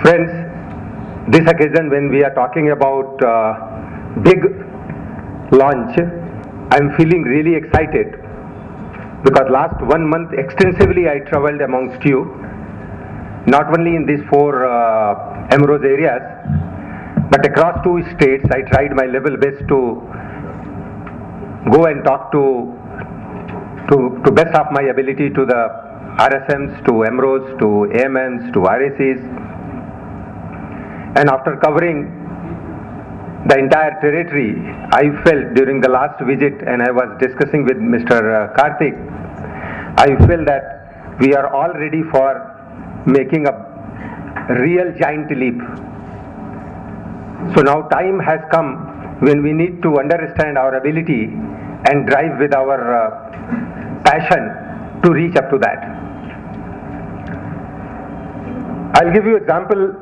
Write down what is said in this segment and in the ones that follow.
Friends, this occasion when we are talking about big launch, I am feeling really excited because last 1 month extensively I traveled amongst you, not only in these 4 Emerald areas, but across 2 states. I tried my level best to go and talk to best of my ability to the RSMs, to MROs, to AMMs, to RACs. And after covering the entire territory, I felt during the last visit, and I was discussing with Mr. Karthik, I feel that we are all ready for making a real giant leap. So now time has come when we need to understand our ability and drive with our passion to reach up to that. I'll give you example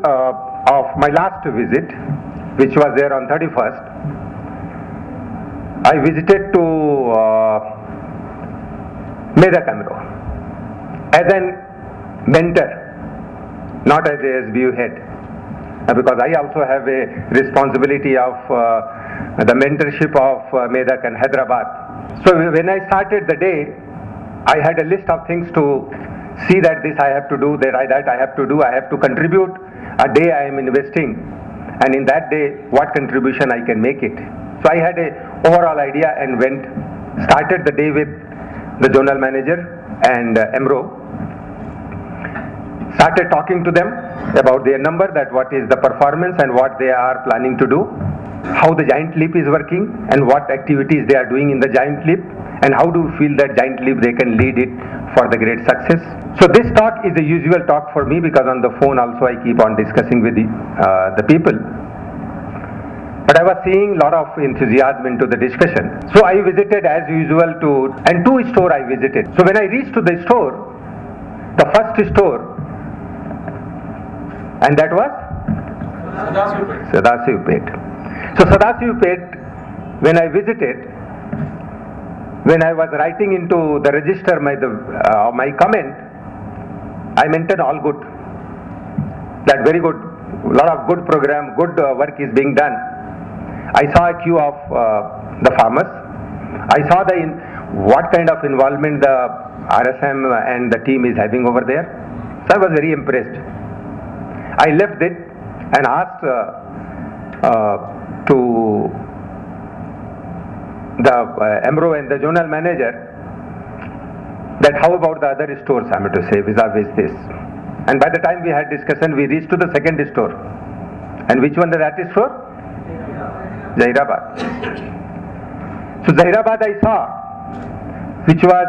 of my last visit, which was there on 31st. I visited to Medak Amro as an mentor, not as a SBU head, because I also have a responsibility of the mentorship of Medak and Hyderabad. So when I started the day, I had a list of things to see that this I have to do, that I have to do, I have to contribute a day I am investing, and in that day what contribution I can make it. So I had a overall idea and started the day with the zonal manager and MRO. Started talking to them about their number, that what is the performance and what they are planning to do, how the giant leap is working and what activities they are doing in the giant leap, and how do you feel that giant leap they can lead it for the great success. So this talk is a usual talk for me because on the phone also I keep on discussing with the people. But I was seeing a lot of enthusiasm into the discussion. So I visited as usual to 2 stores I visited. So when I reached to the store, the first store, and that was Sadasivpet. So Sadasivpet, when I visited, when I was writing into the register my comment, I mentioned all good. That very good, lot of good program, good work is being done. I saw a queue of the farmers. I saw what kind of involvement the RSM and the team is having over there. So I was very impressed. I left it and asked to the MRO and the zonal manager that how about the other stores, I am to say, vis-a-vis this. And by the time we had discussion, we reached to the second store. And which one that store? Zahirabad. So Zahirabad I saw, which was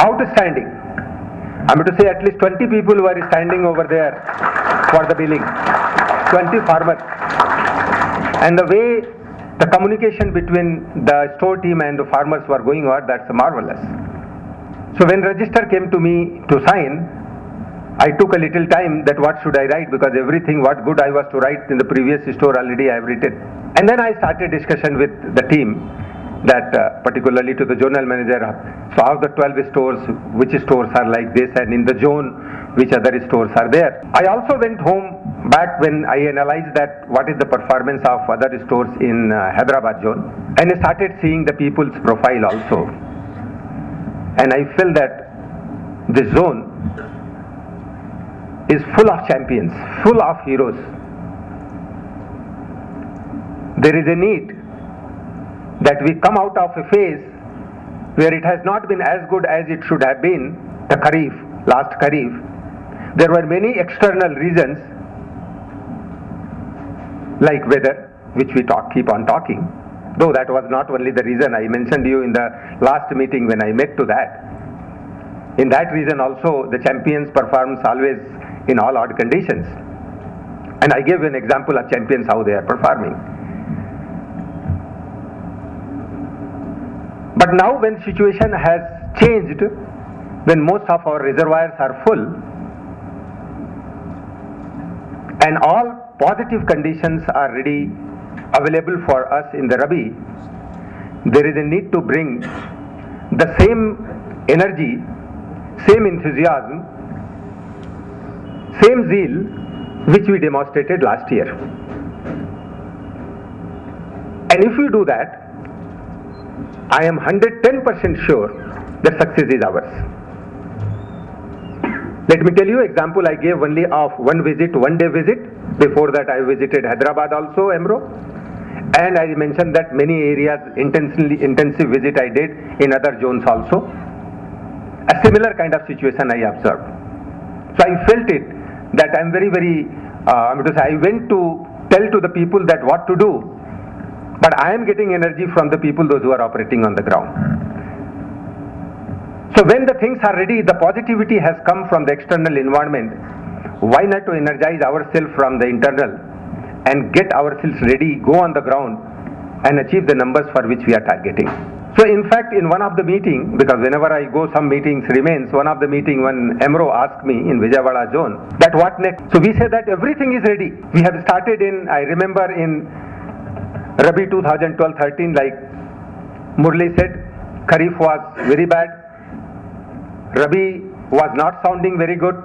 outstanding. I am to say at least 20 people were standing over there for the billing. 20 farmers. And the way the communication between the store team and the farmers were going on, that's marvelous. So when register came to me to sign, I took a little time that what should I write, because everything what good I was to write in the previous store already I have written. And then I started discussion with the team that particularly to the zonal manager, so out of the 12 stores, which stores are like this, and in the zone, which other stores are there. I also went home back when I analyzed that what is the performance of other stores in Hyderabad zone, and I started seeing the people's profile also. And I feel that this zone is full of champions, full of heroes. There is a need that we come out of a phase where it has not been as good as it should have been, the Kharif, last Kharif. There were many external reasons like weather, which we keep on talking, though that was not only the reason. I mentioned to you in the last meeting when I met to that. In that reason also the champions performs always in all odd conditions. And I gave an example of champions how they are performing. But now when situation has changed, when most of our reservoirs are full and all positive conditions are ready available for us in the Rabi, there is a need to bring the same energy, same enthusiasm, same zeal which we demonstrated last year. And if we do that, I am 110% sure that success is ours. Let me tell you example I gave only of one day visit. Before that I visited Hyderabad also, Emro. And I mentioned that many areas intensive visit I did in other zones also. A similar kind of situation I observed. So I felt it that I am I went to tell to the people that what to do, but I am getting energy from the people, those who are operating on the ground. So when the things are ready, the positivity has come from the external environment. Why not to energize ourselves from the internal and get ourselves ready, go on the ground and achieve the numbers for which we are targeting. So in fact, in one of the meeting, because whenever I go some meetings remains, one of the meeting when Emro asked me in Vijayawada zone that what next. So we said that everything is ready. We have started I remember in Rabi 2012-13, like Murli said, Kharif was very bad. Rabi was not sounding very good.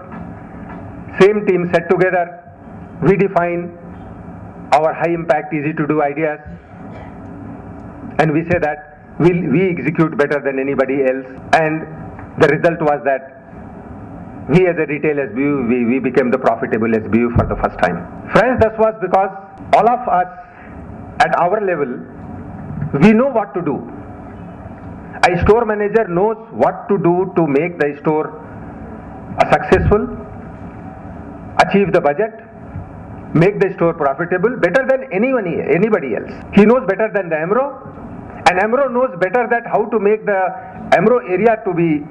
Same team set together. We define our high impact, easy to do ideas. And we say that we execute better than anybody else. And the result was that we as a retail SBU, we became the profitable SBU for the first time. Friends, this was because all of us at our level, we know what to do. A store manager knows what to do to make the store successful, achieve the budget, make the store profitable better than anybody else. He knows better than the Emro, and Emro knows better that how to make the Emro area to be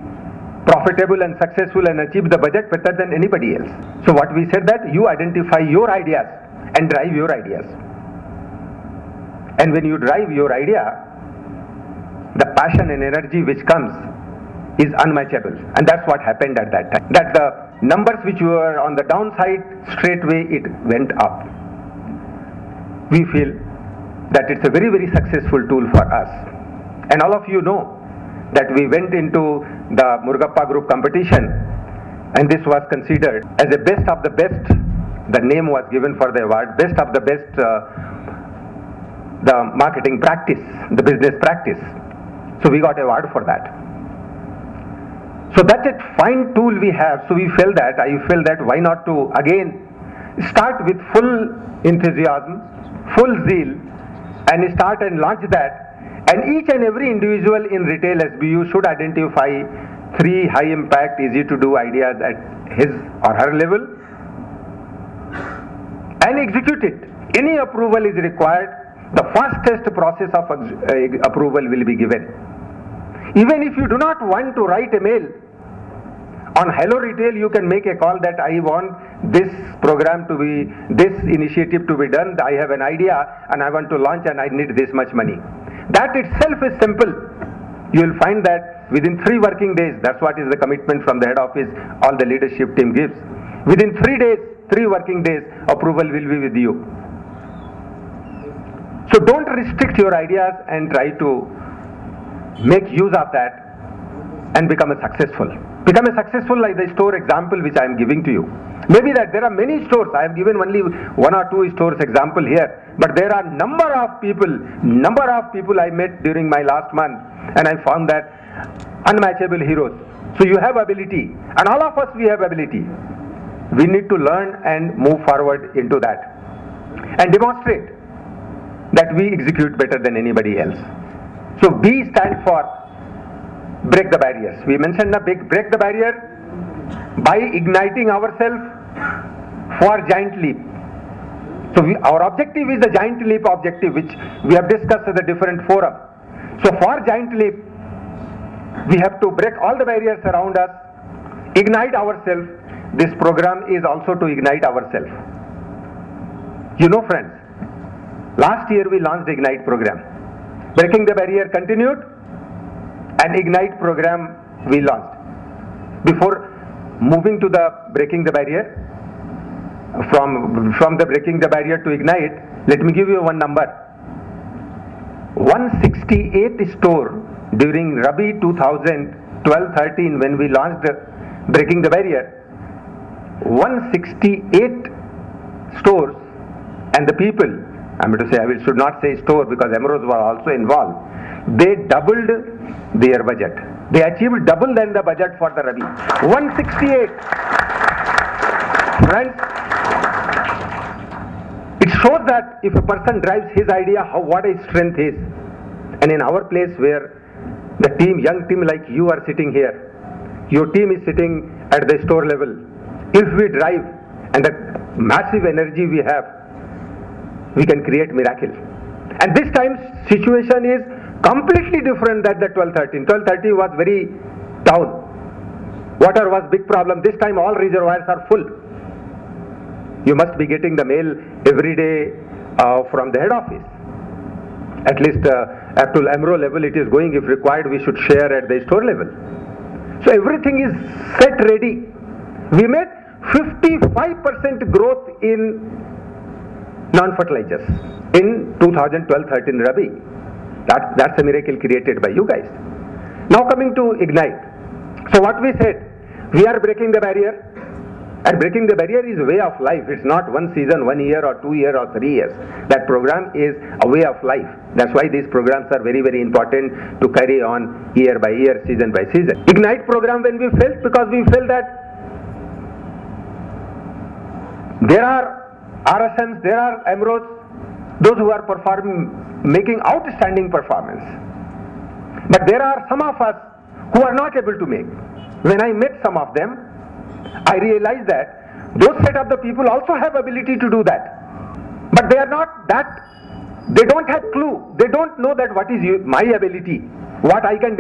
profitable and successful and achieve the budget better than anybody else. So what we said that you identify your ideas and drive your ideas. And when you drive your idea, the passion and energy which comes is unmatchable. And that's what happened at that time. That the numbers which were on the downside, straightway it went up. We feel that it's a very, very successful tool for us. And all of you know that we went into the Murugappa Group competition, and this was considered as the best of the best. The name was given for the award, best of the best, the marketing practice, the business practice. So we got award for that. So that's a fine tool we have. So I feel that why not to again start with full enthusiasm, full zeal, and start and launch that. And each and every individual in retail SBU should identify 3 high impact, easy to do ideas at his or her level and execute it. Any approval is required. The fastest process of approval will be given. Even if you do not want to write a mail, on Hello Retail you can make a call that I want this program to be, this initiative to be done, I have an idea and I want to launch and I need this much money. That itself is simple. You will find that within 3 working days, that's what is the commitment from the head office, all the leadership team gives. Within 3 working days, approval will be with you. So don't restrict your ideas and try to make use of that and become a successful. Become a successful like the store example which I am giving to you. Maybe that there are many stores, I have given only 1 or 2 stores example here, but there are number of people I met during my last month, and I found that unmatchable heroes. So you have ability, and all of us we have ability. We need to learn and move forward into that and demonstrate that we execute better than anybody else. So B stands for break the barriers. We mentioned break the barrier by igniting ourselves for giant leap. So our objective is the giant leap objective, which we have discussed at the different forum. So for giant leap, we have to break all the barriers around us, ignite ourselves. This program is also to ignite ourselves. You know, friends, last year we launched the Ignite program. Breaking the barrier continued, and Ignite program we launched. Before moving to the breaking the barrier, from the breaking the barrier to Ignite, let me give you one number. 168 store during Rabi 2012-13 when we launched breaking the barrier. 168 stores and the people, I should not say store because Emeralds were also involved, they doubled their budget. They achieved double than the budget for the Rabi. 168. Friends, it shows that if a person drives his idea, what his strength is. And in our place where the team, young team like you are sitting here, your team is sitting at the store level. If we drive and the massive energy we have, we can create miracle. And this time situation is completely different than the 12-13. 12-13 was very down. Water was big problem. This time all reservoirs are full. You must be getting the mail every day from the head office. At least up to Amro level it is going. If required, we should share at the store level. So everything is set ready. We made 55% growth in non-fertilizers in 2012-13 Rabi. That's a miracle created by you guys. Now coming to Ignite. So what we said, we are breaking the barrier. And breaking the barrier is a way of life. It's not one season, 1 year or 2 years or 3 years. That program is a way of life. That's why these programs are very, very important to carry on year by year, season by season. Ignite program when we felt, because we felt that there are RSMs, there are MROs, those who are making outstanding performance. But there are some of us who are not able to make. When I met some of them, I realized that those set of the people also have ability to do that. But they are not that, they don't have clue. They don't know that what is my ability, what I can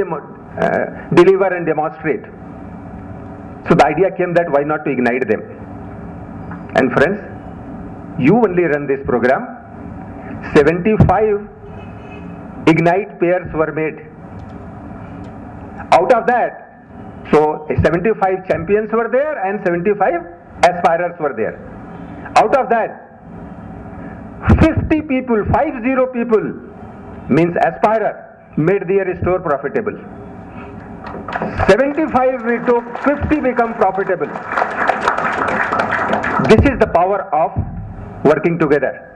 deliver and demonstrate. So the idea came that why not to ignite them. And friends, you only run this program. 75 Ignite pairs were made. Out of that, so 75 champions were there and 75 aspirers were there. Out of that, 50 people, 50 people means aspirer, made their store profitable. 75 we took, 50 become profitable. This is the power of working together.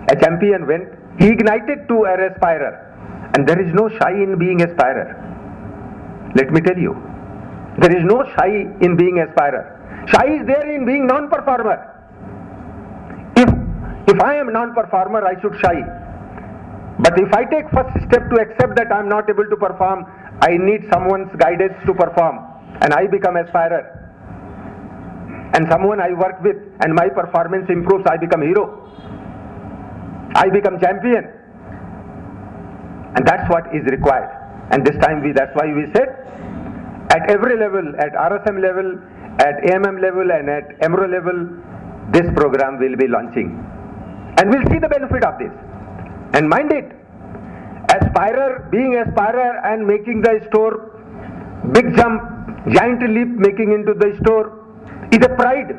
A champion went, he ignited to an aspirer, and there is no shy in being aspirer. Let me tell you, there is no shy in being aspirer. Shy is there in being non-performer. If I am non-performer, I should shy. But if I take first step to accept that I am not able to perform, I need someone's guidance to perform, and I become aspirer. And someone I work with and my performance improves, I become hero. I become champion. And that's what is required. And this time that's why we said, at every level, at RSM level, at AMM level and at EMRO level, this program will be launching. And we'll see the benefit of this. And mind it, aspirer, being aspirer and making the store big jump, giant leap making into the store is a pride.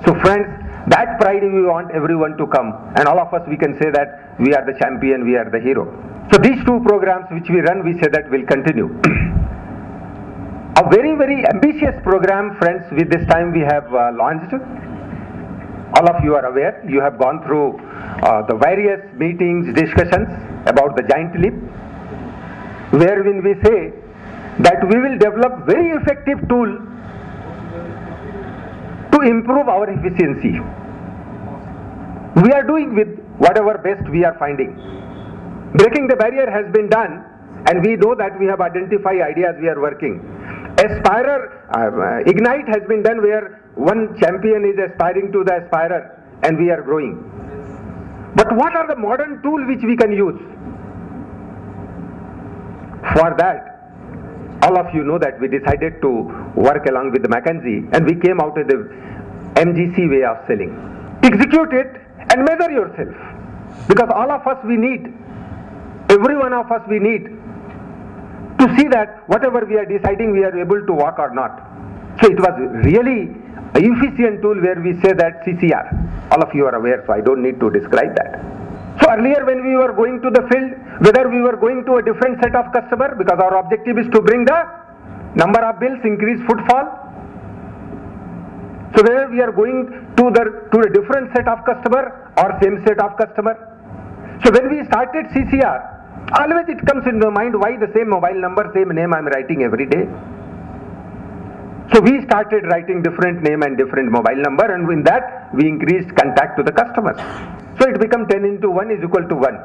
So friends, that pride we want everyone to come, and all of us we can say that we are the champion, we are the hero. So these two programs which we run, we say that will continue. A very, very ambitious program, friends, with this time we have launched. All of you are aware, you have gone through the various meetings, discussions about the giant leap, wherein we say that we will develop very effective tool to improve our efficiency. We are doing with whatever best we are finding. Breaking the barrier has been done, and we know that we have identified ideas we are working. Ignite has been done where one champion is aspiring to the aspirer, and we are growing. But what are the modern tools which we can use? For that, all of you know that we decided to work along with the McKinsey, and we came out with the MGC way of selling. Execute it and measure yourself, because all of us we need, every one of us we need to see that whatever we are deciding we are able to walk or not. So it was really an efficient tool where we say that CCR. All of you are aware, so I don't need to describe that. So earlier when we were going to the field, whether we were going to a different set of customer, because our objective is to bring the number of bills, increase footfall, So whether we are going to a different set of customer or same set of customer. So when we started CCR, always it comes into mind why the same mobile number, same name I am writing every day. So we started writing different name and different mobile number, and in that we increased contact to the customers. So it becomes 10 into 1 is equal to 1.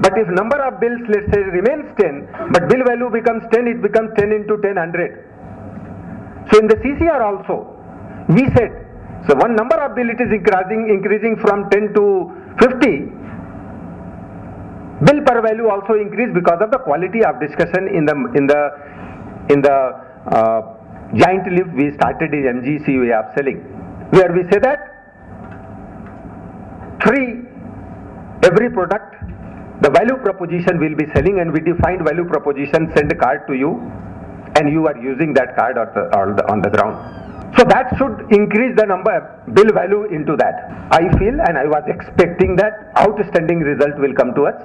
But if number of bills, let's say, remains 10, but bill value becomes 10, it becomes 10 into 10, 100. So in the CCR also, we said, so one number of bill it is increasing from 10 to 50, bill per value also increase because of the quality of discussion in the giant leap we started in MGC way of selling, where we say that every product, the value proposition will be selling, and we defined value proposition, send a card to you, and you are using that card on the ground. So that should increase the number bill value into that. I feel, and I was expecting that outstanding result will come to us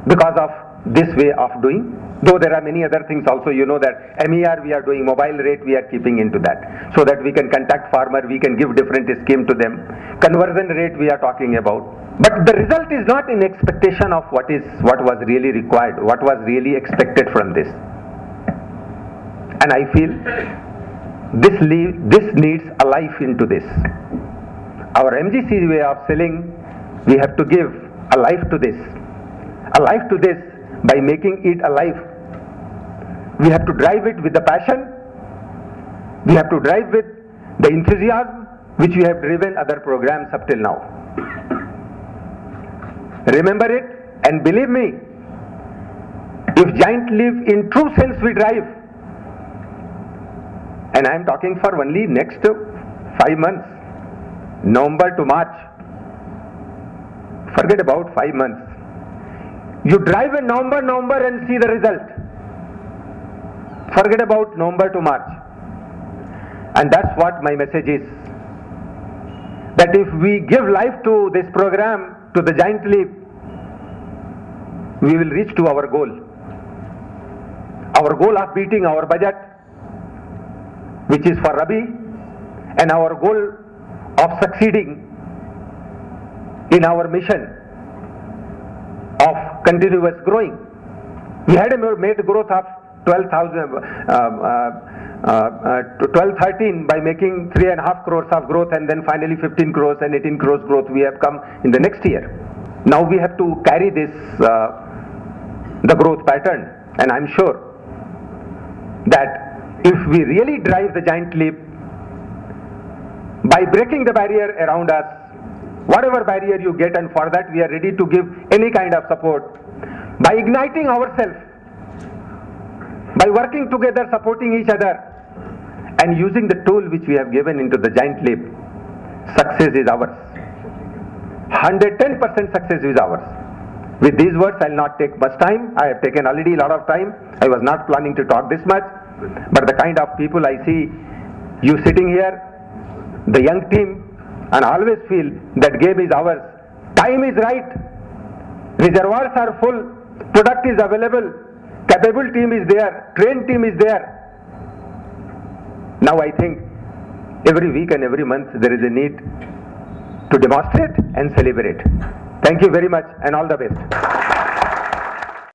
because of this way of doing. Though there are many other things also, you know that MER we are doing, mobile rate we are keeping into that, so that we can contact farmer, we can give different scheme to them. Conversion rate we are talking about. But the result is not in expectation of what was really required, what was really expected from this. And I feel this needs a life into this. Our MGC way of selling, we have to give a life to this. A life to this by making it alive. We have to drive it with the passion. We have to drive with the enthusiasm which we have driven other programs up till now. Remember it and believe me, if Giant Leap in true sense we drive, and I am talking for only next 5 months, November to March, forget about 5 months. You drive in November and see the result. Forget about November to March. And that's what my message is. That if we give life to this program, to the Giant Leap, we will reach to our goal. Our goal of beating our budget, which is for Rabi, and our goal of succeeding in our mission of continuous growing. We had made growth of 12-13 by making 3.5 crores of growth, and then finally 15 crores and 18 crores growth we have come in the next year. Now we have to carry this, the growth pattern, and I'm sure that if we really drive the Giant Leap by breaking the barrier around us, whatever barrier you get, and for that we are ready to give any kind of support, by igniting ourselves, by working together, supporting each other, and using the tool which we have given into the Giant Leap, success is ours. 110% success is ours. With these words, I will not take much time. I have taken already a lot of time. I was not planning to talk this much, but the kind of people I see, you sitting here, the young team, and I always feel that game is ours. Time is right. Reservoirs are full. Product is available. Capable team is there. Trained team is there. Now I think every week and every month there is a need to demonstrate and celebrate. Thank you very much and all the best.